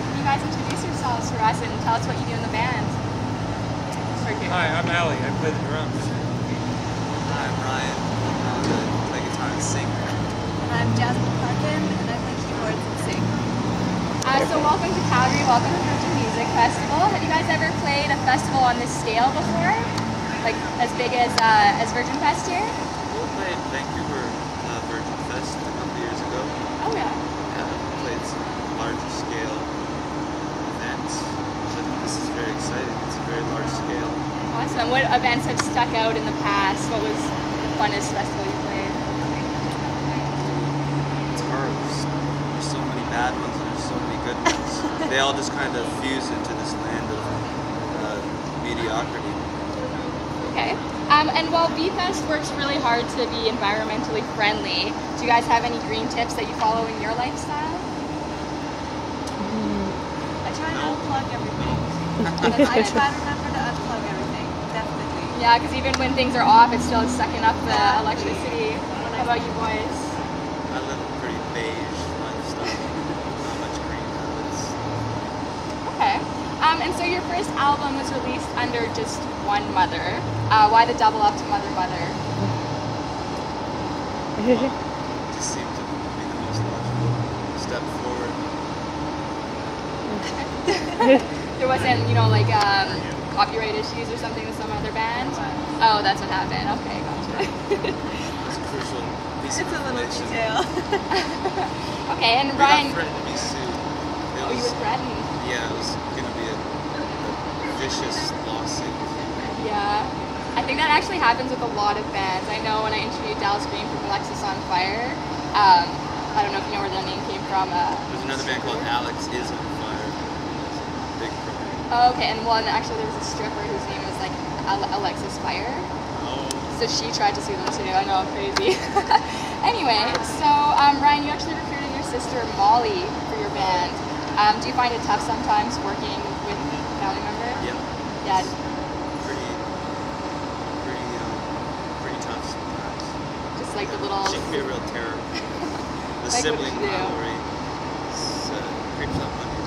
Can you guys introduce yourselves for us and tell us what you do in the band? Hi, I'm Ali. I play the drums. Hi, I'm Ryan. I play guitar and sing. And I'm Jasmine Parkin, and I play keyboards and sing. So welcome to Calgary, welcome to Virgin Music Festival. Have you guys ever played a festival on this scale before? Like as big as Virgin Fest here? We played Vancouver Virgin Fest a couple years ago. Oh yeah. We played some larger scale events. But this is very exciting. It's a very large scale. Awesome. What events have stuck out in the past? What was the funnest festival you played? It's hard. There's so many bad ones and there's so many good ones. They all just kind of fuse into this land of mediocrity. Okay. And while VFest works really hard to be environmentally friendly, do you guys have any green tips that you follow in your lifestyle? I try to unplug everything. I try to remember to unplug everything, definitely. Yeah, because even when things are off, it's still sucking up the Exactly. electricity. How about you boys? I live a pretty beige lifestyle. Not much green habits. Okay. And so your first album was released under just one mother. Why the double up to Mother Mother? Just seemed to be the most logical step forward. There wasn't, like copyright issues or something with some other band? Oh, that's what happened. Okay, gotcha. It's a crucial piece It's of a little information. detail. Okay, and We Ryan. got threatened to be sued. Oh, you were threatened. Yeah, it was going to be a vicious lawsuit. Yeah. I think that actually happens with a lot of bands. I know when I interviewed Dallas Green from Alexis on Fire, I don't know if you know where their name came from. There's another band called Alex is on Fire. It's a big problem. Oh, okay, and actually there was a stripper whose name was like Alexis Fire. Oh, So she tried to sue them too. I know, crazy. Anyway, so Ryan, you actually recruited your sister Molly for your band. Do you find it tough sometimes working with a family member? yeah. Yeah. Pretty tough sometimes. Just like the little. She can be a real terror. The Like sibling what you do. rivalry creeps up on you.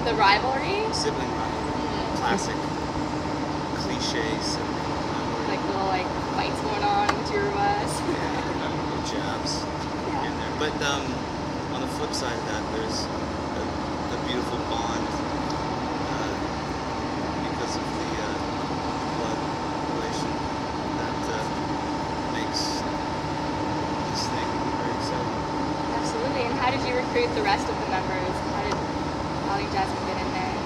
The rivalry? Sibling rivalry. Classic cliche sibling rivalry. Like little fights going on with two of us. Little jabs in there. But on the flip side of that, there's a beautiful bond because of the blood relation that makes this thing very exciting. Absolutely. And how did you recruit the rest of the members? How did Molly and Jasmine get in there?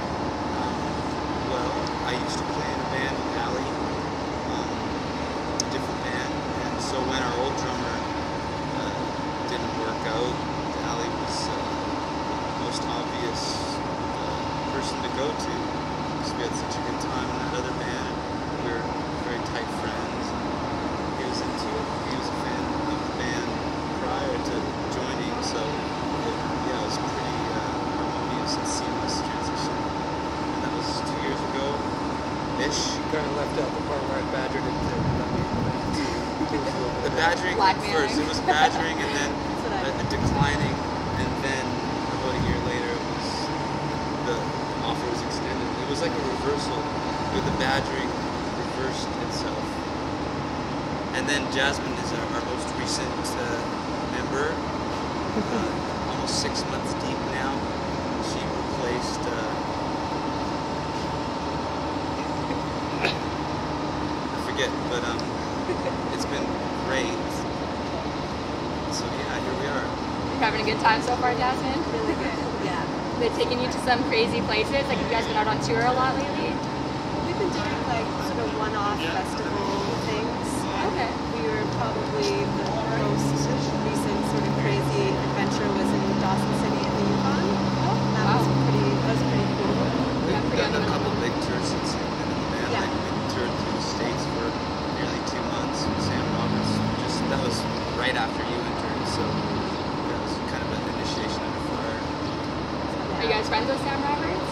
Well, I used to play in a band with Ali, a different band, and so when our old drummer didn't work out, Ali was the most obvious person to go to, because we had such a good time in that other band, and we were very tight friends. He was into it. He was a fan of the band prior to joining, so it was pretty harmonious and seamless transition. And that was 2 years ago-ish. Kind of left out the part where I badgered it to not be able The badgering Blackmailing. first. It was badgering and then what I the declining, and then about a year later the offer was extended. It was like a reversal, where the badgering reversed itself. And then Jasmine is our most recent member, almost 6 months deep now. She replaced I forget, but it's been great. So yeah, here we are. You're having a good time so far, Jasmine? Really good, yeah. They've taken you to some crazy places. Like, have you guys been out on tour a lot lately? We've been doing sort of one-off festival things. Okay. We were probably the most recent sort of crazy adventure was in Dawson City in the Yukon. That was pretty cool. We've pretty done a unbelievable. couple big tours since we've been in the band. Yeah. Like we toured through the States for nearly 2 months in Sam Roberts. That was right after you entered, so that was kind of an initiation into fire. Are you guys friends with Sam Roberts?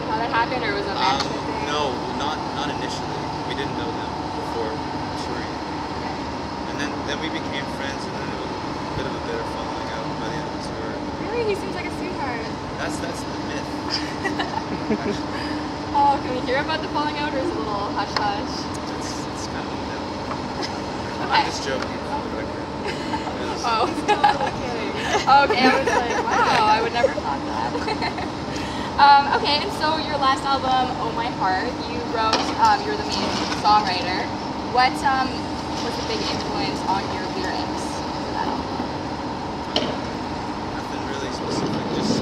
How that happened, or was it a match thing? No, not initially. We didn't know them before touring. And then we became friends, and then it was a bit of a bitter falling out by the end of the tour. Really? He seems like a sweetheart. That's the myth. Oh, can we hear about the falling out, or is it a little hush hush? It's kind of no. Okay. I'm just joking. For the record. It was- Oh. Totally kidding. Okay, I was like, wow, I would never thought that. Okay, and so your last album, Oh My Heart, you wrote, you're the main songwriter. What was the big influence on your lyrics for that album? Nothing really specific, just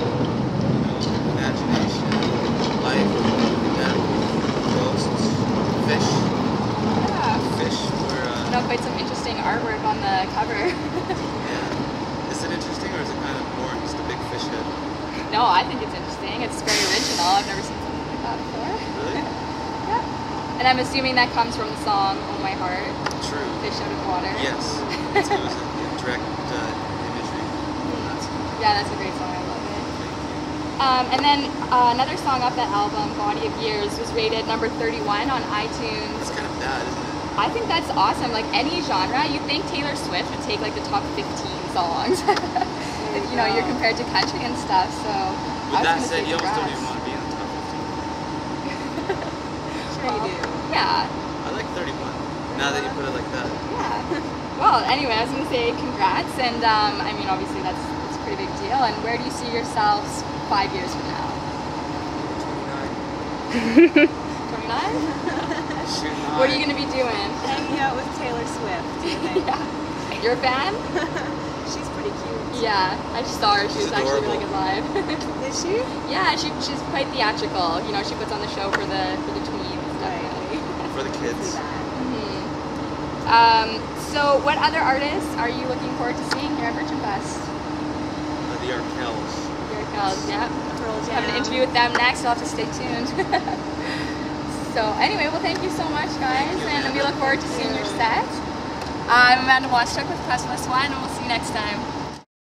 imagination, life, death, ghosts, fish. Yeah. Fish were. Quite some interesting artwork on the cover. Yeah. Is it interesting or is it kind of boring? Just a big fish head. No, I think it's interesting. It's very original. I've never seen something like that before. Really? Yeah. And I'm assuming that comes from the song Oh My Heart, True. Fish Out of Water. Yes. It was a direct imagery. That's Yeah, that's a great song. I love it. thank you. And then another song off that album, Body of Years, was rated number 31 on iTunes. That's kind of bad, isn't it? I think that's awesome. Like any genre, you'd think Taylor Swift would take like the top 15 songs. If, you know, you're compared to country and stuff. So With I was that gonna said, say you almost don't congrats. even want to be in the top 15. Sure you do. Yeah, I like 31. Now that you put it like that. yeah. Well, anyway, I was gonna say congrats, and I mean, obviously that's a pretty big deal. And where do you see yourselves 5 years from now? 29. 29? Shooting What are high. you gonna be doing? Hanging out with Taylor Swift. I think. Yeah. You're a fan? She's pretty cute. Yeah, I just saw her. She She's was actually really adorable. good live. Is she? Yeah, she's quite theatrical. You know, she puts on the show for the tweens, definitely. For the kids. See that. So, what other artists are you looking forward to seeing here at Virgin Fest? The Arkells. Here it goes. Yeah. Pearl I have an Jam. interview with them next. You'll have to stay tuned. So, anyway, well, thank you so much, guys, you, and we Amanda. look forward to seeing your set. I'm Amanda Washchuk with Press Plus One, and we'll see you next time.